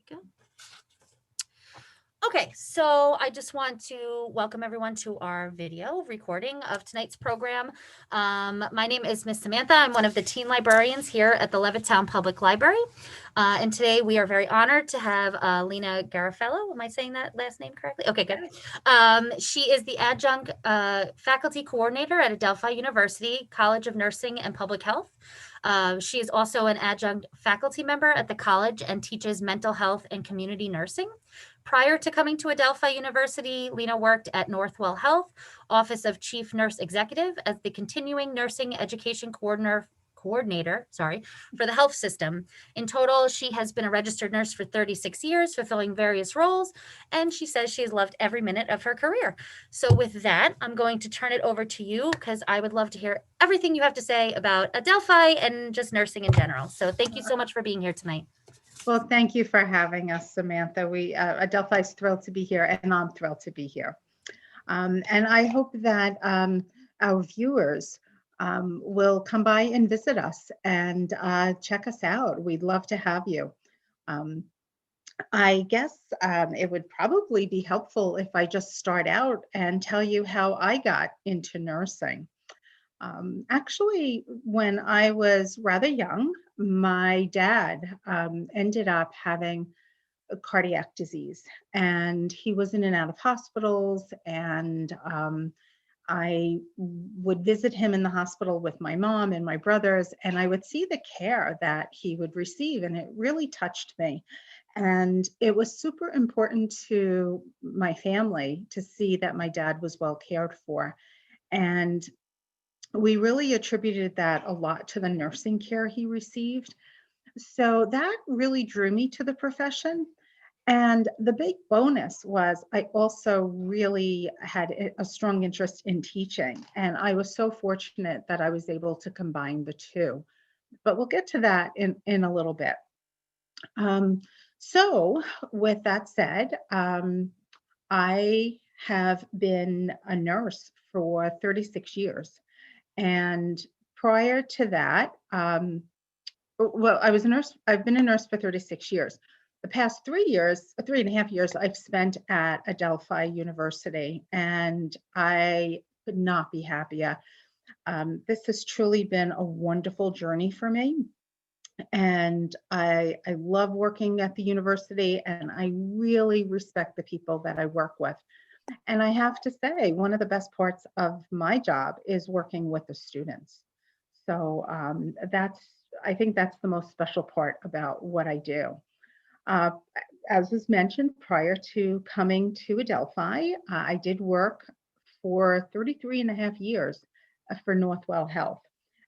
Go. Okay, so I just want to welcome everyone to our video recording of tonight's program. My name is Miss Samantha. I'm one of the teen librarians here at the Levittown Public Library. And today we are very honored to have Lena Garafalo. Am I saying that last name correctly? Okay, good. She is the adjunct faculty coordinator at Adelphi University, College of Nursing and Public Health. She is also an adjunct faculty member at the college and teaches mental health and community nursing. Prior to coming to Adelphi University, Lena worked at Northwell Health, Office of Chief Nurse Executive, as the continuing nursing education coordinator for the health system. In total, she has been a registered nurse for 36 years, fulfilling various roles, and she says she has loved every minute of her career. So with that, I'm going to turn it over to you because I would love to hear everything you have to say about Adelphi and just nursing in general. So thank you so much for being here tonight. Well, thank you for having us, Samantha. Adelphi is thrilled to be here, and I'm thrilled to be here. And I hope that our viewers will come by and visit us and check us out. We'd love to have you. I guess it would probably be helpful if I just start out and tell you how I got into nursing. Actually, when I was rather young, my dad ended up having a cardiac disease, and he was in and out of hospitals, and I would visit him in the hospital with my mom and my brothers, and I would see the care that he would receive, and it really touched me. And it was super important to my family to see that my dad was well cared for. And we really attributed that a lot to the nursing care he received. So that really drew me to the profession. And the big bonus was I also really had a strong interest in teaching. And I was so fortunate that I was able to combine the two. But we'll get to that in a little bit. So with that said, I have been a nurse for 36 years. And prior to that, well, I was a nurse. I've been a nurse for 36 years. The past 3.5 years, I've spent at Adelphi University, and I could not be happier. This has truly been a wonderful journey for me. And I love working at the university, and I really respect the people that I work with. And I have to say, one of the best parts of my job is working with the students. So I think that's the most special part about what I do. As was mentioned, prior to coming to Adelphi, I did work for 33.5 years for Northwell Health.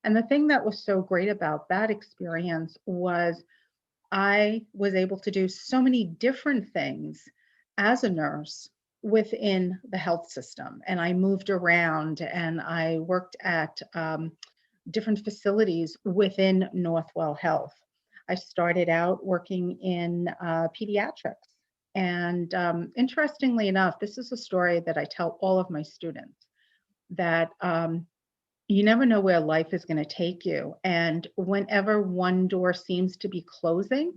And the thing that was so great about that experience was I was able to do so many different things as a nurse within the health system. And I moved around and I worked at different facilities within Northwell Health. I started out working in pediatrics. And interestingly enough, this is a story that I tell all of my students, that you never know where life is going to take you. And whenever one door seems to be closing,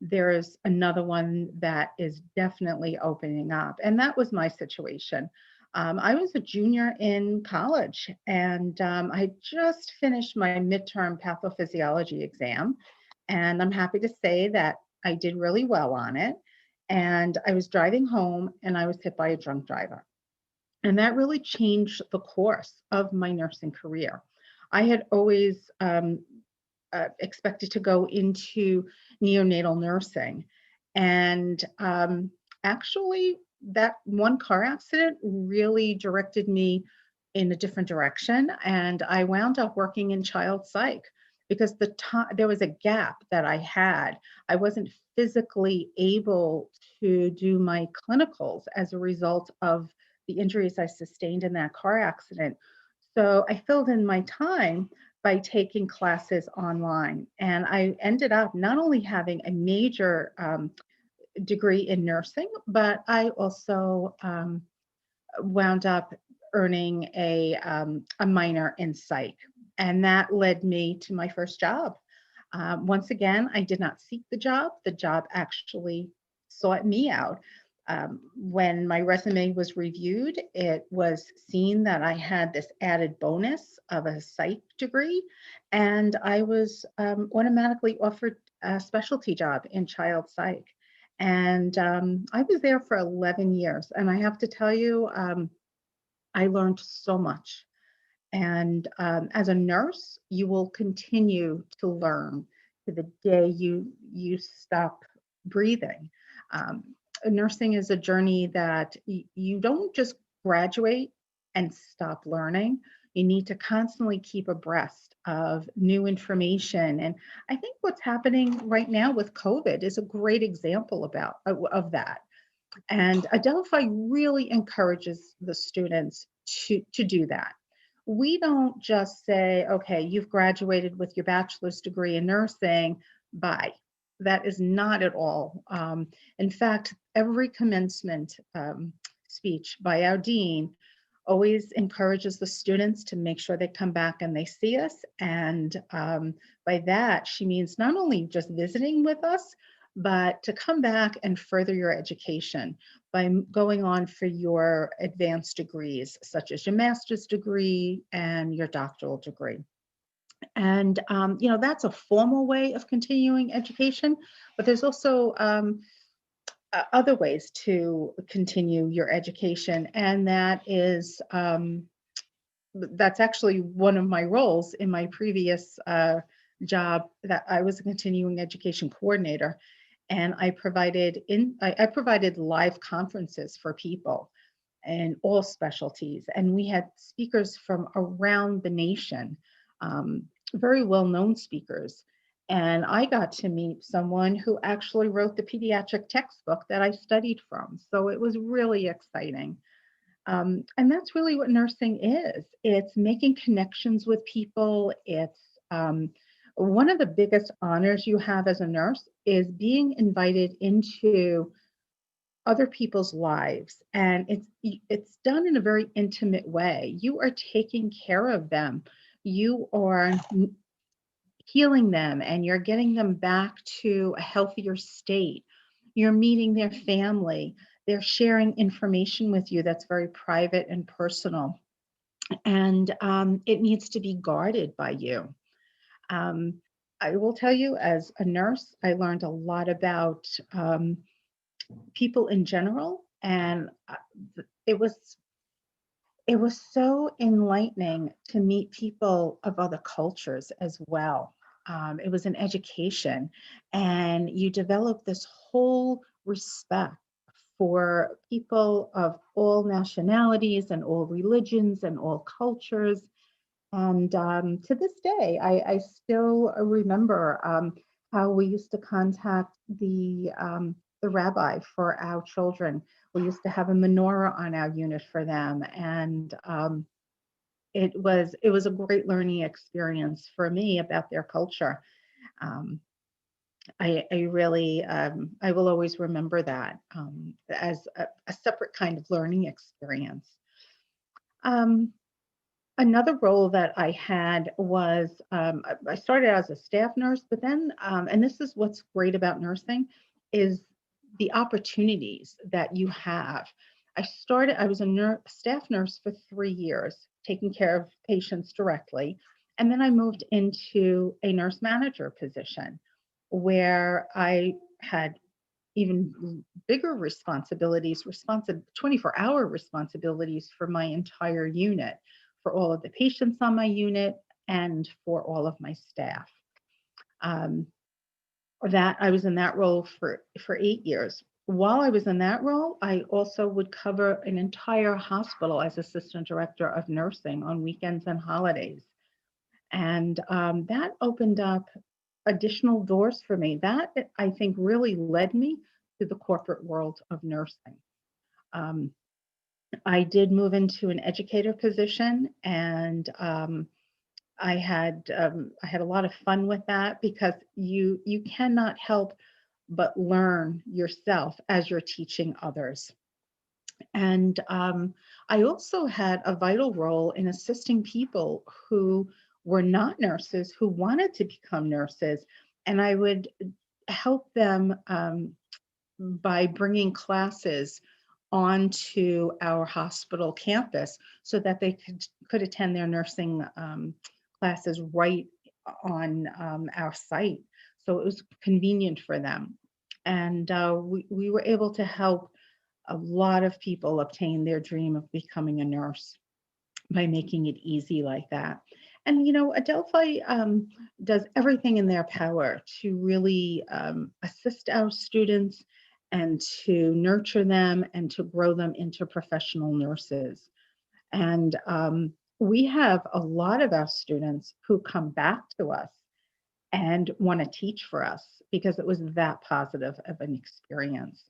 there's another one that is definitely opening up. And that was my situation. I was a junior in college, and I just finished my midterm pathophysiology exam. And I'm happy to say that I did really well on it. And I was driving home and I was hit by a drunk driver. And that really changed the course of my nursing career. I had always expected to go into neonatal nursing. And actually, that one car accident really directed me in a different direction. And I wound up working in child psych because there was a gap that I had. I wasn't physically able to do my clinicals as a result of the injuries I sustained in that car accident. So I filled in my time by taking classes online. And I ended up not only having a major degree in nursing, but I also wound up earning a minor in psych. And that led me to my first job. Once again, I did not seek the job. The job actually sought me out. When my resume was reviewed, it was seen that I had this added bonus of a psych degree, and I was automatically offered a specialty job in child psych. And I was there for 11 years. And I have to tell you, I learned so much. And as a nurse, you will continue to learn to the day you stop breathing. Um, Nursing is a journey that you don't just graduate and stop learning. You need to constantly keep abreast of new information. And I think what's happening right now with COVID is a great example of that. And Adelphi really encourages the students to do that. We don't just say, okay, you've graduated with your bachelor's degree in nursing, bye. That is not at all. In fact, every commencement speech by our dean always encourages the students to make sure they come back and they see us. And by that, she means not only just visiting with us, but to come back and further your education by going on for your advanced degrees, such as your master's degree and your doctoral degree. And, that's a formal way of continuing education, but there's also other ways to continue your education. And that's actually one of my roles in my previous job, that I was a continuing education coordinator. And I provided live conferences for people in all specialties. And we had speakers from around the nation, very well-known speakers. And I got to meet someone who actually wrote the pediatric textbook that I studied from. So it was really exciting. And that's really what nursing is. It's making connections with people. It's one of the biggest honors you have as a nurse is being invited into other people's lives, and it's done in a very intimate way. You are taking care of them. You are healing them, and you're getting them back to a healthier state. You're meeting their family. They're sharing information with you that's very private and personal, and it needs to be guarded by you. Um, I will tell you, as a nurse, I learned a lot about people in general, and it was it was so enlightening to meet people of other cultures as well. It was an education, and you develop this whole respect for people of all nationalities and all religions and all cultures. And to this day, I still remember how we used to contact the rabbi for our children. We used to have a menorah on our unit for them, and it was a great learning experience for me about their culture. Um, I really I will always remember that as a separate kind of learning experience. Um, Another role that I had was I started out as a staff nurse, but then, and this is what's great about nursing, is the opportunities that you have. I was a staff nurse for 3 years, taking care of patients directly. And then I moved into a nurse manager position where I had even bigger responsibilities, 24-hour responsibilities for my entire unit, for all of the patients on my unit, and for all of my staff. Um, that I was in that role for 8 years. While I was in that role, I also would cover an entire hospital as assistant director of nursing on weekends and holidays. And that opened up additional doors for me. That, I think, really led me to the corporate world of nursing. Um, I did move into an educator position, and I had a lot of fun with that, because you cannot help but learn yourself as you're teaching others. And I also had a vital role in assisting people who were not nurses, who wanted to become nurses, and I would help them by bringing classes onto our hospital campus so that they could attend their nursing classes right on our site. So it was convenient for them. And we were able to help a lot of people obtain their dream of becoming a nurse by making it easy like that. And Adelphi does everything in their power to really assist our students and to nurture them and to grow them into professional nurses. And we have a lot of our students who come back to us and want to teach for us because it was that positive of an experience.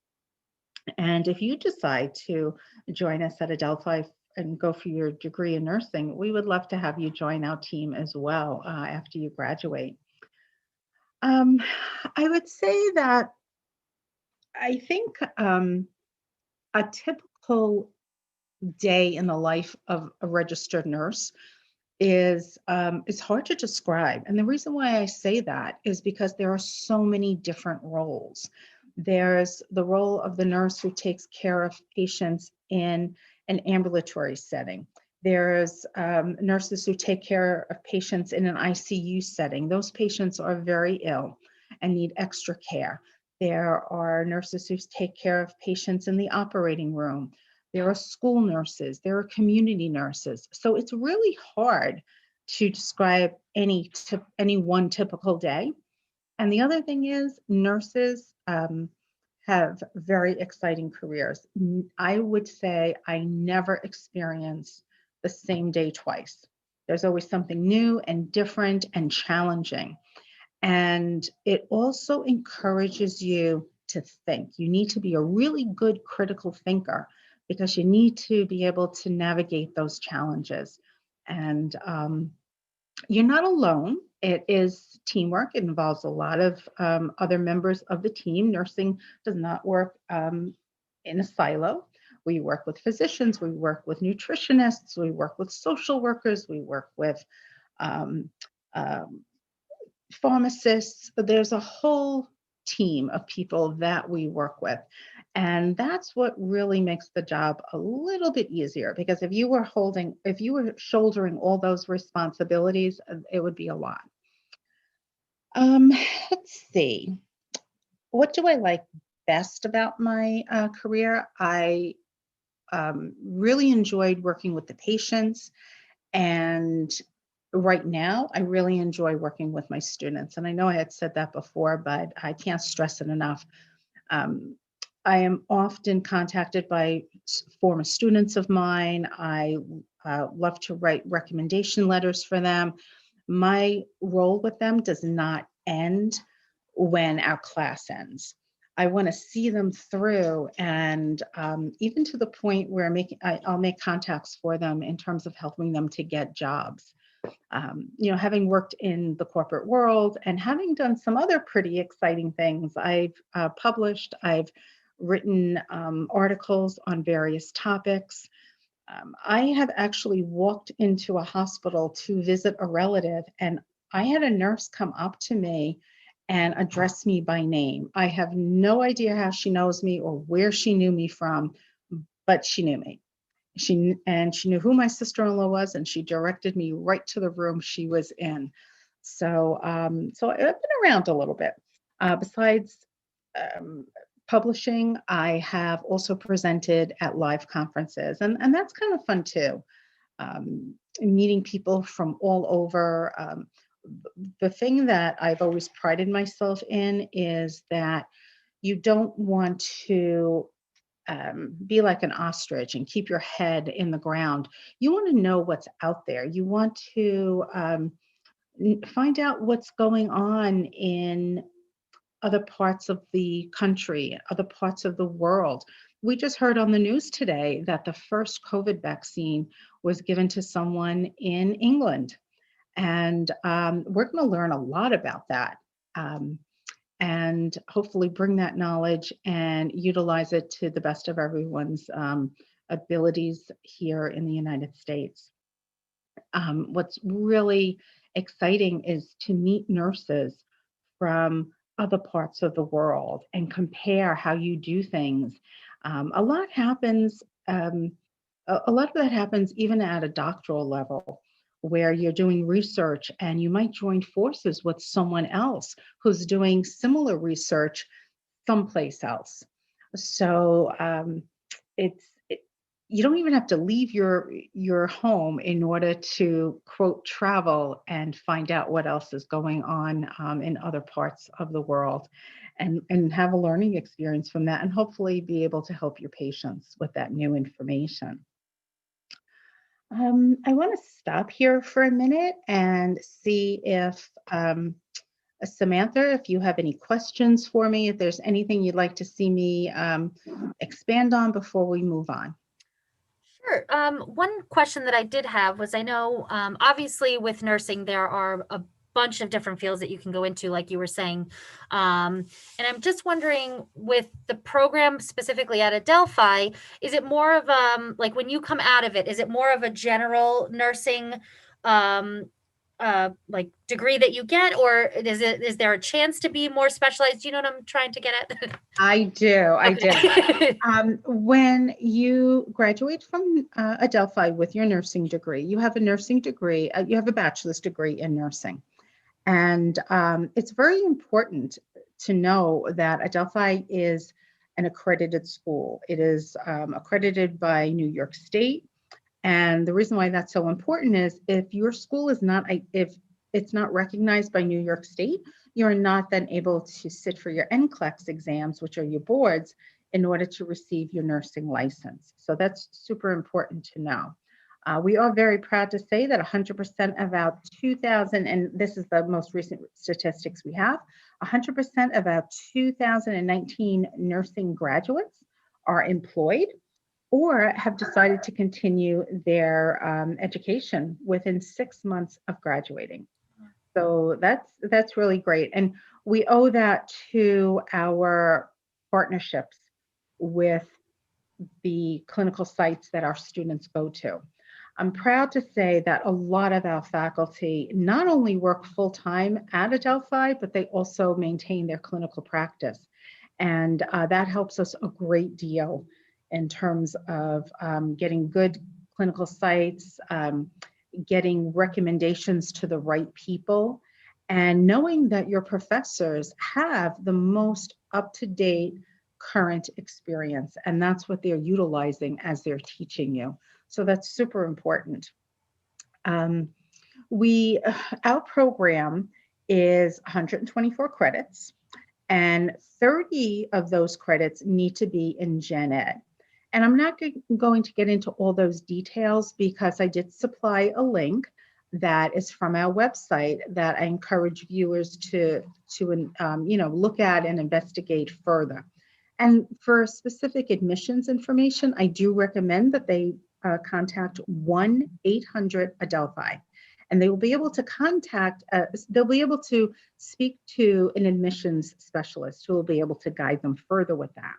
And if you decide to join us at Adelphi and go for your degree in nursing, we would love to have you join our team as well after you graduate. Um, I would say that I think a typical day in the life of a registered nurse is hard to describe. And the reason why I say that is because there are so many different roles. There's the role of the nurse who takes care of patients in an ambulatory setting. There's nurses who take care of patients in an ICU setting. Those patients are very ill and need extra care. There are nurses who take care of patients in the operating room. There are school nurses, there are community nurses. So it's really hard to describe any one typical day. And the other thing is nurses have very exciting careers. I would say I never experienced the same day twice. There's always something new and different and challenging. And it also encourages you to think. You need to be a really good critical thinker because you need to be able to navigate those challenges. And you're not alone. It is teamwork. It involves a lot of other members of the team. Nursing does not work in a silo. We work with physicians, we work with nutritionists, we work with social workers, we work with um, um, pharmacists. There's a whole team of people that we work with. And that's what really makes the job a little bit easier because if you were shouldering all those responsibilities, it would be a lot. Um, let's see. What do I like best about my career? I really enjoyed working with the patients. And right now, I really enjoy working with my students. And I know I had said that before, but I can't stress it enough. Um, I am often contacted by former students of mine. I love to write recommendation letters for them. My role with them does not end when our class ends. I want to see them through, and even to the point where I'll make contacts for them in terms of helping them to get jobs. Having worked in the corporate world and having done some other pretty exciting things, I've published, I've written articles on various topics. I have actually walked into a hospital to visit a relative, and I had a nurse come up to me and address me by name. I have no idea how she knows me or where she knew me from, but she knew me. She knew who my sister-in-law was, and she directed me right to the room she was in. So I've been around a little bit. Besides um, publishing, I have also presented at live conferences, and that's kind of fun too. Meeting people from all over. The thing that I've always prided myself in is that you don't want to be like an ostrich and keep your head in the ground. You want to know what's out there. You want to find out what's going on in other parts of the country, other parts of the world. We just heard on the news today that the first COVID vaccine was given to someone in England. And we're going to learn a lot about that. And hopefully bring that knowledge and utilize it to the best of everyone's abilities here in the United States. What's really exciting is to meet nurses from other parts of the world and compare how you do things. A lot happens, a lot of that happens even at a doctoral level, where you're doing research and you might join forces with someone else who's doing similar research someplace else. So you don't even have to leave your home in order to quote travel and find out what else is going on in other parts of the world, and have a learning experience from that, and hopefully be able to help your patients with that new information. I want to stop here for a minute and see if Samantha, if you have any questions for me, if there's anything you'd like to see me expand on before we move on. Sure. One question that I did have was, I know, obviously with nursing, there are a bunch of different fields that you can go into, like you were saying. And I'm just wondering, with the program specifically at Adelphi, is it more of like when you come out of it, is it more of a general nursing um, like degree that you get, or is there a chance to be more specialized? Do you know what I'm trying to get at? I do. Okay. When you graduate from Adelphi with your nursing degree, you have a nursing degree, you have a bachelor's degree in nursing. And it's very important to know that Adelphi is an accredited school. It is accredited by New York State. And the reason why that's so important is if your school is not, if it's not recognized by New York State, you're not then able to sit for your NCLEX exams, which are your boards, in order to receive your nursing license. So that's super important to know. We are very proud to say that 100% of our 2000, and this is the most recent statistics we have, 100% of our 2019 nursing graduates are employed or have decided to continue their education within 6 months of graduating. So that's really great. And we owe that to our partnerships with the clinical sites that our students go to. I'm proud to say that a lot of our faculty not only work full-time at Adelphi, but they also maintain their clinical practice. And that helps us a great deal in terms of getting good clinical sites, getting recommendations to the right people, and knowing that your professors have the most up-to-date current experience. And that's what they're utilizing as they're teaching you. So that's super important. Our program is 124 credits, and 30 of those credits need to be in Gen Ed. And I'm not going to get into all those details because I did supply a link that is from our website that I encourage viewers to look at and investigate further. And for specific admissions information, I do recommend that they contact 1-800-ADELPHI. And they will be able to they'll be able to speak to an admissions specialist who will be able to guide them further with that.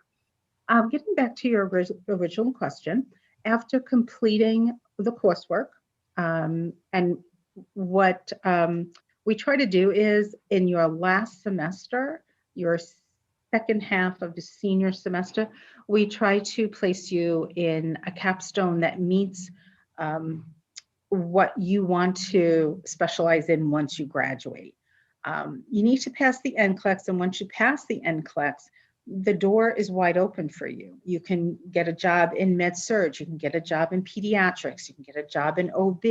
Getting back to your original question, after completing the coursework, and what we try to do is in your last semester, your second half of the senior semester, we try to place you in a capstone that meets what you want to specialize in once you graduate. You need to pass the NCLEX, and once you pass the NCLEX, the door is wide open for you. You can get a job in med surg, you can get a job in pediatrics, you can get a job in OB.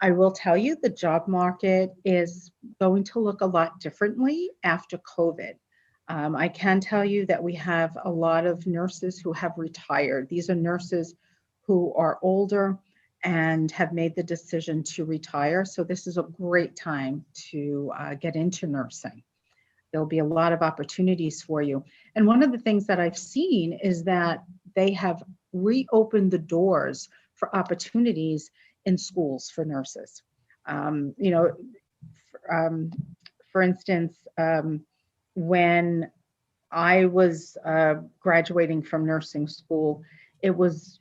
I will tell you the job market is going to look a lot differently after COVID. I can tell you that we have a lot of nurses who have retired. These are nurses who are older and have made the decision to retire. So this is a great time to get into nursing. There'll be a lot of opportunities for you. And one of the things that I've seen is that they have reopened the doors for opportunities in schools for nurses. For instance, when I was graduating from nursing school, it was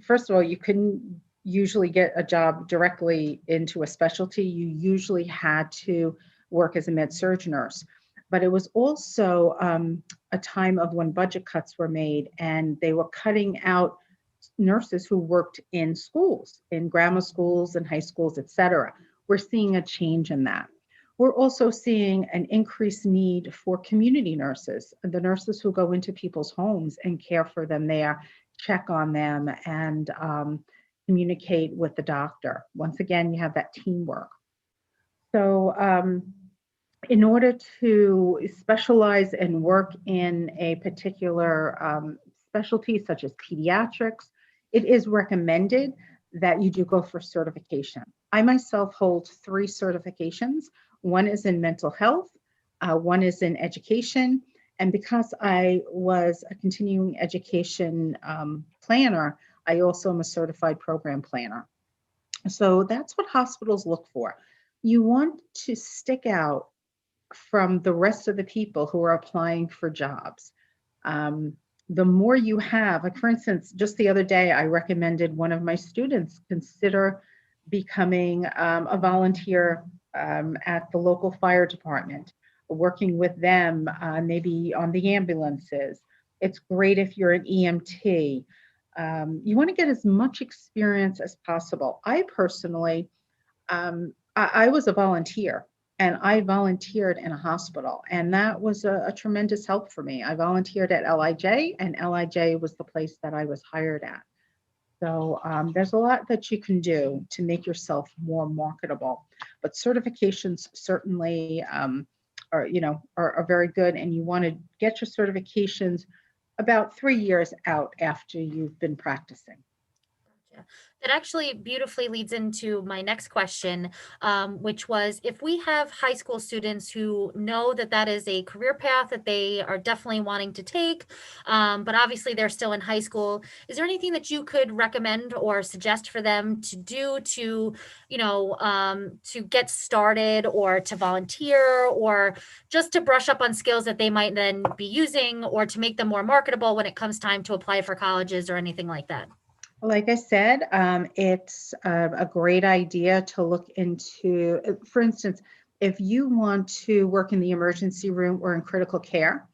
first of all, you couldn't usually get a job directly into a specialty. You usually had to work as a med-surg nurse. But it was also a time of when budget cuts were made, and they were cutting out nurses who worked in schools, in grammar schools and high schools, et cetera. We're seeing a change in that. We're also seeing an increased need for community nurses, the nurses who go into people's homes and care for them there, check on them, and communicate with the doctor. Once again, you have that teamwork. So, in order to specialize and work in a particular specialty, such as pediatrics, it is recommended that you do go for certification. I myself hold 3 certifications. One is in mental health, one is in education, and because I was a continuing education planner, I also am a certified program planner. So that's what hospitals look for. You want to stick out from the rest of the people who are applying for jobs. The more you have, like for instance, just the other day, I recommended one of my students consider becoming a volunteer at the local fire department, working with them, maybe on the ambulances. It's great if you're an EMT. You want to get as much experience as possible. I personally, I was a volunteer, and I volunteered in a hospital, and that was a tremendous help for me. I volunteered at LIJ, and LIJ was the place that I was hired at. So there's a lot that you can do to make yourself more marketable, but certifications certainly are very good, and you want to get your certifications about 3 years out after you've been practicing. Yeah. That actually beautifully leads into my next question, which was if we have high school students who know that that is a career path that they are definitely wanting to take, but obviously they're still in high school, is there anything that you could recommend or suggest for them to do to, to get started or to volunteer or just to brush up on skills that they might then be using or to make them more marketable when it comes time to apply for colleges or anything like that? Like I said, it's a great idea to look into, for instance, if you want to work in the emergency room or in critical care,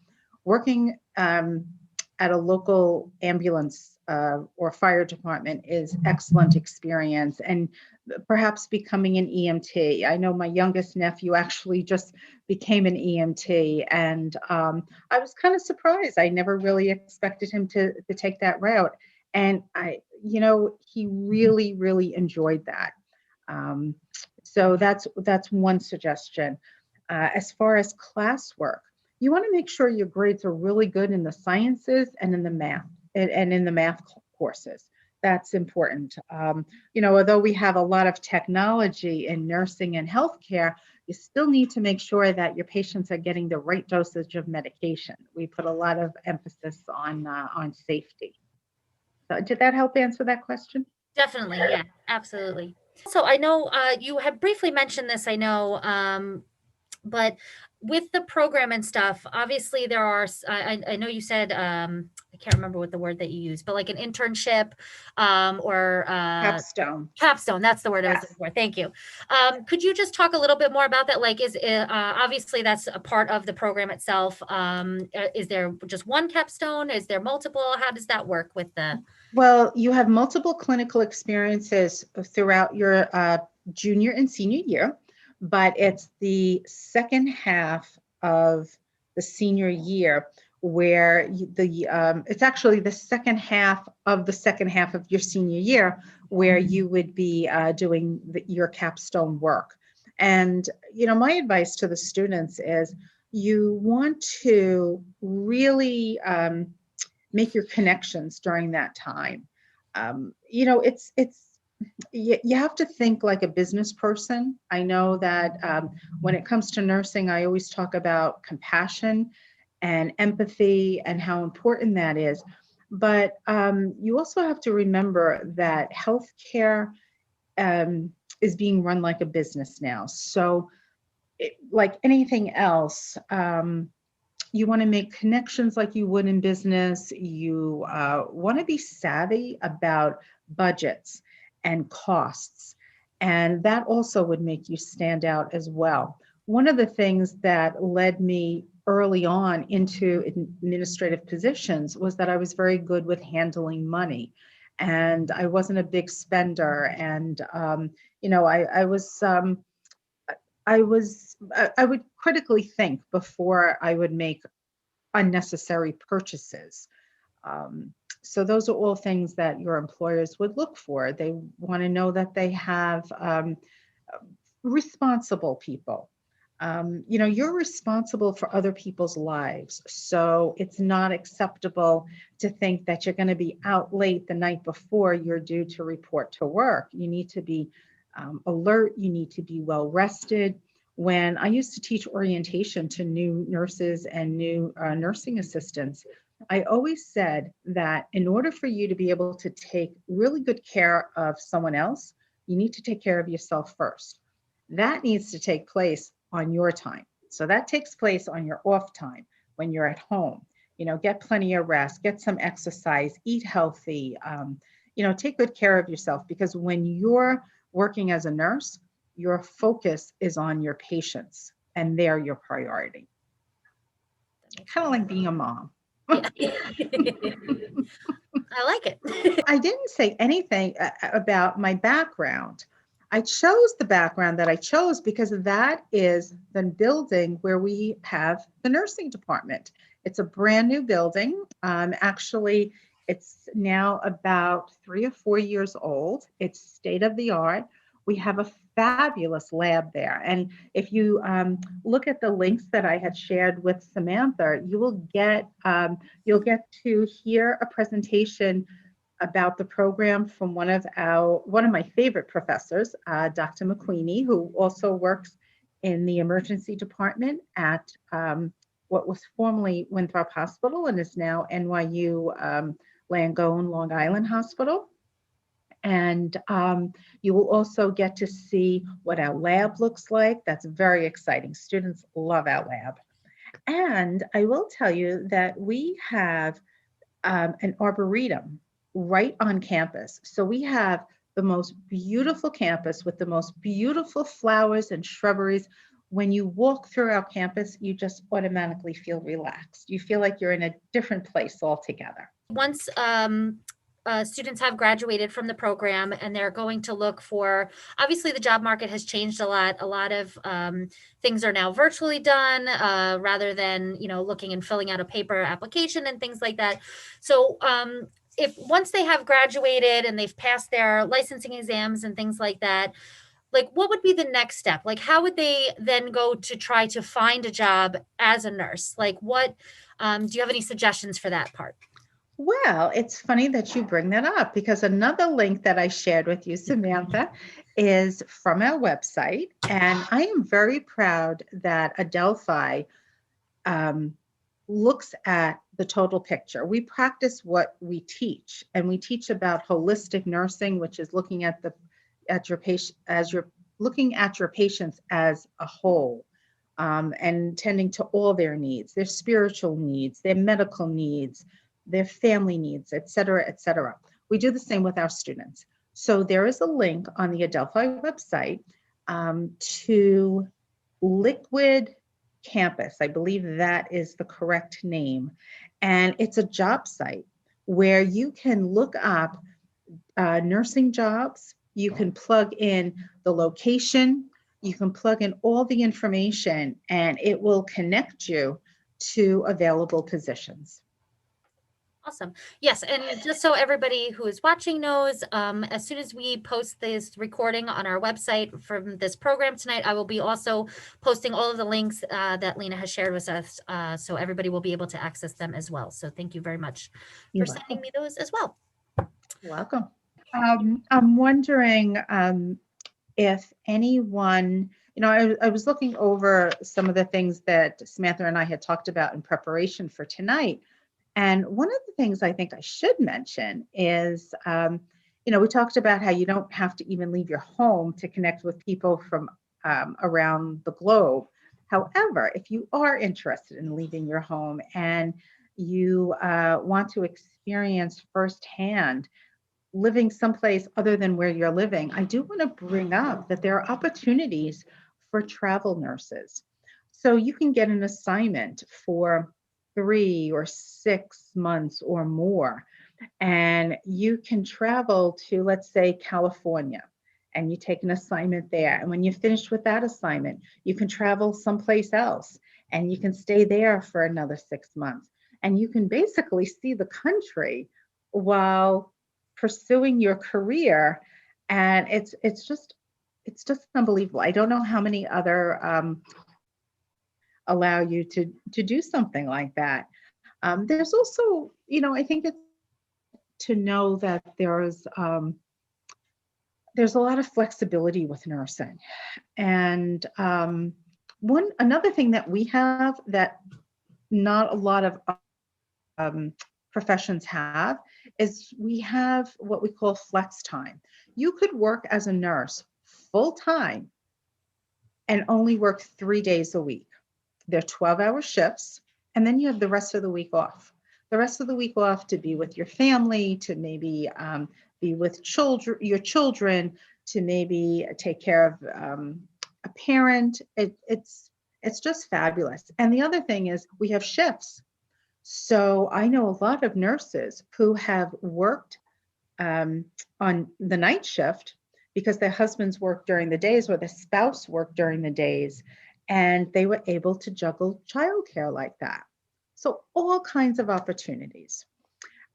working at a local ambulance or fire department is excellent experience, and perhaps becoming an EMT. I know my youngest nephew actually just became an EMT, and I was kind of surprised. I never really expected him to take that route. And he really, really enjoyed that. Um, so that's one suggestion. As far as classwork, you want to make sure your grades are really good in the sciences and in the math and in the math courses. That's important. Although we have a lot of technology in nursing and healthcare, you still need to make sure that your patients are getting the right dosage of medication. We put a lot of emphasis on safety. So did that help answer that question? Definitely, yeah, absolutely. So I know you had briefly mentioned this, I know, but with the program and stuff, obviously there are, I know you said, I can't remember what the word that you used, but like an internship or Capstone. capstone, that's the word I was looking Yes. for. Thank you. Could you just talk a little bit more about that? Like, is it, obviously that's a part of the program itself. Is there just one capstone? Is there multiple? How does that work with the? Well, you have multiple clinical experiences throughout your junior and senior year, but it's the second half of the senior year where it's actually the second half of your senior year where you would be doing your capstone work. And my advice to the students is you want to really make your connections during that time. It's you have to think like a business person. I know that when it comes to nursing, I always talk about compassion and empathy and how important that is. But you also have to remember that healthcare is being run like a business now. So, like anything else, you want to make connections like you would in business. You want to be savvy about budgets and costs. And that also would make you stand out as well. one of the things that led me early on into administrative positions was that I was very good with handling money, and I wasn't a big spender. And I would critically think before I would make unnecessary purchases. Um, so those are all things that your employers would look for. They want to know that they have responsible people. You're responsible for other people's lives. So it's not acceptable to think that you're going to be out late the night before you're due to report to work. You need to be alert. You need to be well rested. When I used to teach orientation to new nurses and new nursing assistants, I always said that in order for you to be able to take really good care of someone else, you need to take care of yourself first. That needs to take place on your time. So that takes place on your off time when you're at home. Get plenty of rest, get some exercise, eat healthy, take good care of yourself, because when you're working as a nurse, your focus is on your patients and they're your priority. Kind of like being a mom. Yeah. I like it. I didn't say anything about my background. I chose the background that I chose because that is the building where we have the nursing department. It's a brand new building. Actually, it's now about 3 or 4 years old. It's state of the art. We have a fabulous lab there. And if you look at the links that I had shared with Samantha, you'll get to hear a presentation about the program from one of my favorite professors, Dr. McQueenie, who also works in the emergency department at what was formerly Winthrop Hospital and is now NYU Langone Long Island Hospital. And you will also get to see what our lab looks like. That's very exciting. Students love our lab. And I will tell you that we have an arboretum right on campus. So we have the most beautiful campus with the most beautiful flowers and shrubberies. When you walk through our campus, you just automatically feel relaxed. You feel like you're in a different place altogether. Once students have graduated from the program and they're going to look for, obviously the job market has changed a lot. A lot of things are now virtually done rather than, looking and filling out a paper application and things like that. So if once they have graduated and they've passed their licensing exams and things like that, like what would be the next step? Like how would they then go to try to find a job as a nurse? Like what, do you have any suggestions for that part? Well, it's funny that you bring that up, because another link that I shared with you, Samantha, is from our website. And I am very proud that Adelphi looks at the total picture. We practice what we teach, and we teach about holistic nursing, which is looking at your patient as you're looking at your patients as a whole, and tending to all their needs, their spiritual needs, their medical needs, their family needs, et cetera, et cetera. We do the same with our students. So there is a link on the Adelphi website to Liquid Campus. I believe that is the correct name. And it's a job site where you can look up nursing jobs. You can plug in the location. You can plug in all the information, and it will connect you to available positions. Awesome. Yes, and just so everybody who is watching knows, as soon as we post this recording on our website from this program tonight, I will be also posting all of the links that Lena has shared with us, so everybody will be able to access them as well. So thank you very much for sending me those as well. You're welcome. I'm wondering if anyone, I was looking over some of the things that Samantha and I had talked about in preparation for tonight. And one of the things I think I should mention is, we talked about how you don't have to even leave your home to connect with people from around the globe. However, if you are interested in leaving your home and you want to experience firsthand living someplace other than where you're living, I do want to bring up that there are opportunities for travel nurses. So you can get an assignment for 3 or 6 months or more, and you can travel to, let's say, California, and you take an assignment there. And when you finish with that assignment, you can travel someplace else and you can stay there for another 6 months. And you can basically see the country while pursuing your career. And it's just unbelievable. I don't know how many other allow you to do something like that. There's also, I think it's to know that there's a lot of flexibility with nursing. And another thing that we have that not a lot of um, professions have is we have what we call flex time. You could work as a nurse full time and only work 3 days a week. They're 12-hour shifts, and then you have the rest of the week off. The rest of the week off to be with your family, to maybe be with your children, to maybe take care of a parent. It's just fabulous. And the other thing is we have shifts. So I know a lot of nurses who have worked on the night shift because their husbands work during the days or their spouse worked during the days, and they were able to juggle childcare like that. So all kinds of opportunities.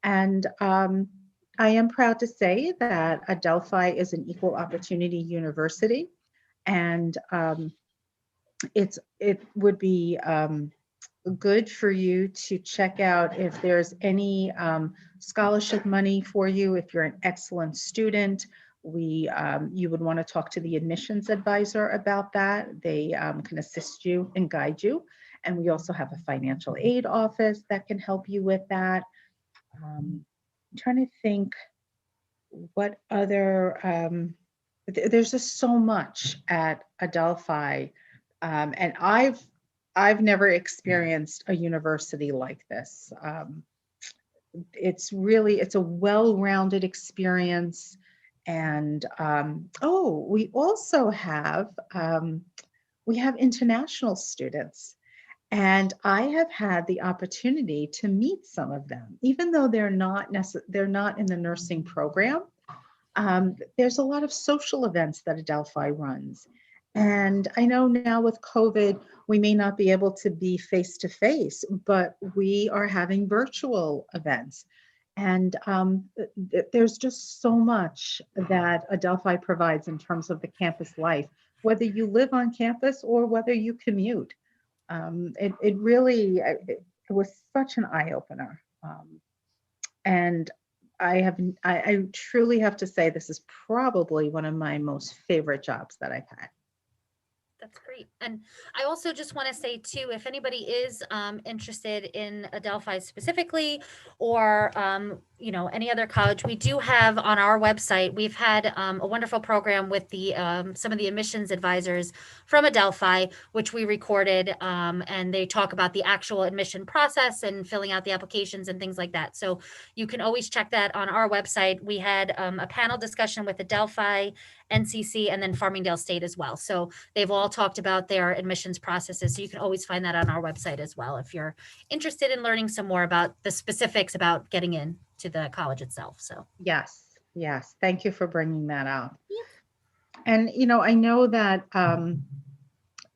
And I am proud to say that Adelphi is an equal opportunity university, and it would be good for you to check out if there's any scholarship money for you. If you're an excellent student, you would want to talk to the admissions advisor about that. They can assist you and guide you. And we also have a financial aid office that can help you with that. I'm trying to think what other, there's just so much at Adelphi. And I've never experienced a university like this. It's a well-rounded experience. And we also have international students, and I have had the opportunity to meet some of them, even though they're not in the nursing program. There's a lot of social events that Adelphi runs. And I know now with COVID, we may not be able to be face to face, but we are having virtual events. And there's just so much that Adelphi provides in terms of the campus life, whether you live on campus or whether you commute. It really was such an eye opener. And I truly have to say this is probably one of my most favorite jobs that I've had. That's great. And I also just want to say too, if anybody is interested in Adelphi specifically, or any other college, we do have on our website, we've had a wonderful program with the some of the admissions advisors from Adelphi, which we recorded, and they talk about the actual admission process and filling out the applications and things like that. So you can always check that on our website. We had a panel discussion with Adelphi, NCC, and then Farmingdale State as well. So they've all talked about their admissions processes. So you can always find that on our website as well if you're interested in learning some more about the specifics about getting in to the college itself. So yes. Thank you for bringing that up. Yeah. And I know that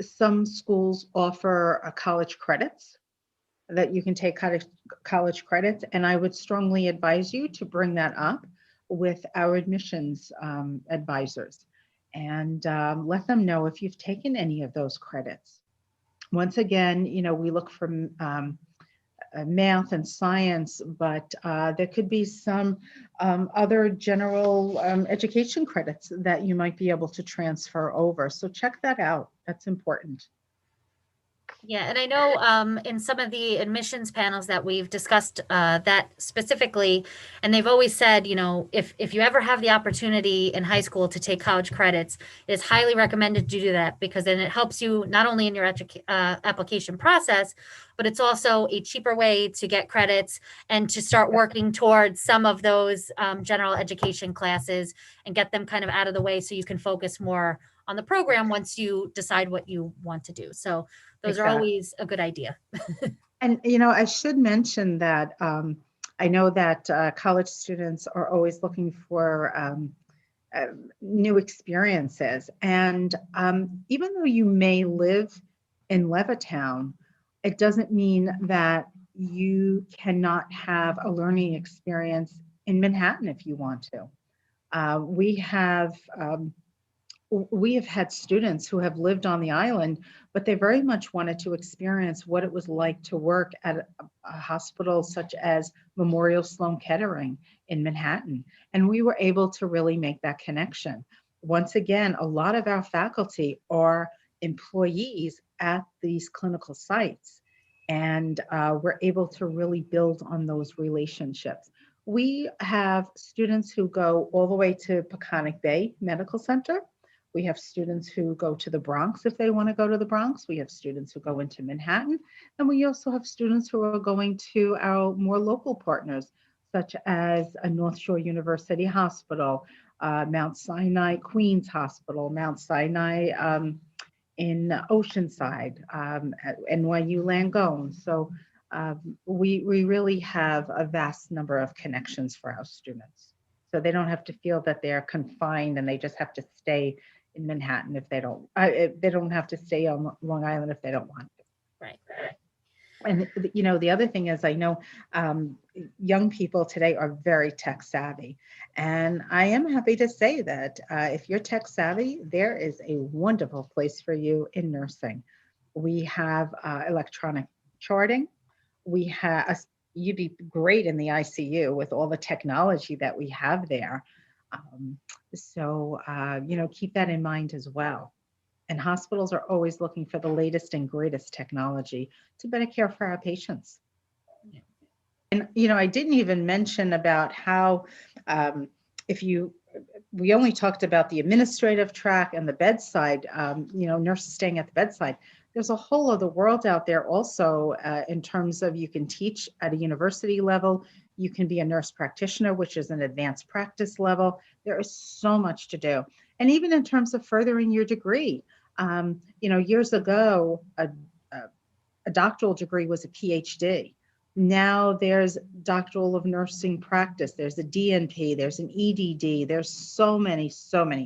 some schools offer a college credits that you can take college credits, and I would strongly advise you to bring that up with our admissions advisors and let them know if you've taken any of those credits. Once again, we look for math and science, but there could be some other general education credits that you might be able to transfer over. So check that out. That's important. yeah, and I know in some of the admissions panels that we've discussed that specifically, and they've always said, if you ever have the opportunity in high school to take college credits, it's highly recommended to do that, because then it helps you not only in your application process, but it's also a cheaper way to get credits and to start working towards some of those general education classes and get them kind of out of the way so you can focus more on the program once you decide what you want to do. So those are Exactly. always a good idea. And, I should mention that I know that college students are always looking for new experiences. And even though you may live in Levittown, it doesn't mean that you cannot have a learning experience in Manhattan if you want to. We have had students who have lived on the island, but they very much wanted to experience what it was like to work at a hospital such as Memorial Sloan Kettering in Manhattan. And we were able to really make that connection. Once again, a lot of our faculty are employees at these clinical sites, and we're able to really build on those relationships. We have students who go all the way to Peconic Bay Medical Center. We have students who go to the Bronx if they want to go to the Bronx. We have students who go into Manhattan. And we also have students who are going to our more local partners, such as a North Shore University Hospital, Mount Sinai Queens Hospital, Mount Sinai in Oceanside, at NYU Langone. So we really have a vast number of connections for our students. So they don't have to feel that they're confined and they just have to stay in Manhattan if they don't have to stay on Long Island if they don't want to. Right. And the other thing is, I know young people today are very tech savvy, and I am happy to say that if you're tech savvy, there is a wonderful place for you in nursing. We have electronic charting. We have you'd be great in the ICU with all the technology that we have there. So, keep that in mind as well. And hospitals are always looking for the latest and greatest technology to better care for our patients. Yeah. And, I didn't even mention about how we only talked about the administrative track and the bedside, nurses staying at the bedside. There's a whole other world out there also in terms of you can teach at a university level. You can be a nurse practitioner, which is an advanced practice level. There is so much to do. And even in terms of furthering your degree, years ago, a doctoral degree was a PhD. Now there's doctoral of nursing practice. There's a DNP, there's an EDD. There's so many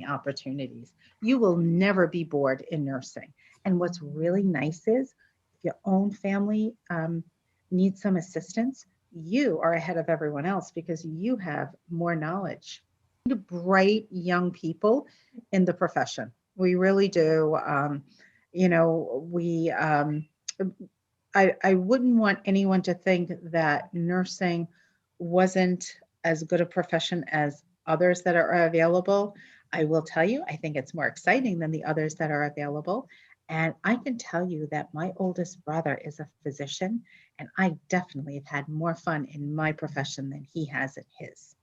opportunities. You will never be bored in nursing. And what's really nice is if your own family needs some assistance, you are ahead of everyone else because you have more knowledge. Bright young people in the profession. We really do. I wouldn't want anyone to think that nursing wasn't as good a profession as others that are available. I will tell you, I think it's more exciting than the others that are available. And I can tell you that my oldest brother is a physician, and I definitely have had more fun in my profession than he has in his.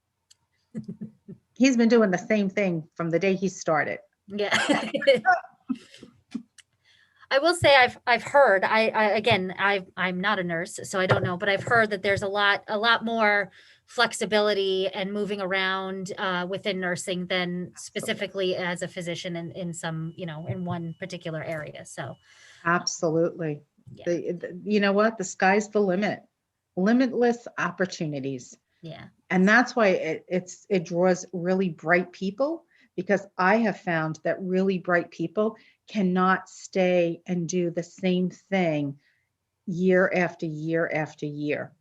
He's been doing the same thing from the day he started. Yeah. I will say I've heard, I'm not a nurse, so I don't know, but I've heard that there's a lot more flexibility and moving around within nursing than specifically as a physician in some, in one particular area. So Absolutely. yeah. You know what? The sky's the limit. Limitless opportunities. Yeah. And that's why it draws really bright people, because I have found that really bright people cannot stay and do the same thing year after year after year.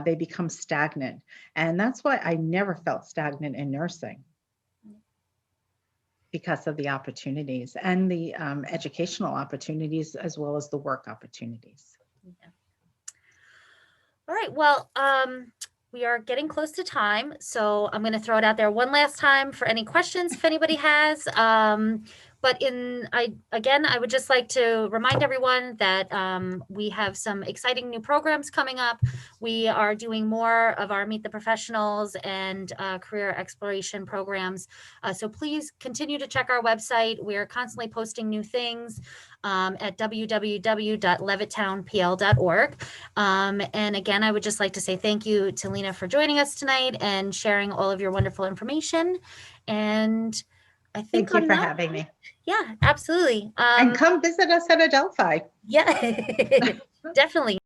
They become stagnant. And that's why I never felt stagnant in nursing, because of the opportunities and the educational opportunities as well as the work opportunities. Yeah. All right. Well, we are getting close to time, so I'm going to throw it out there one last time for any questions if anybody has. But I would just like to remind everyone that we have some exciting new programs coming up. We are doing more of our Meet the Professionals and career exploration programs. So please continue to check our website. We are constantly posting new things at www.levittownpl.org. And again, I would just like to say thank you to Lena for joining us tonight and sharing all of your wonderful information. And I think Thank you on for that, having me. yeah, absolutely. And come visit us at Adelphi. Yeah, definitely.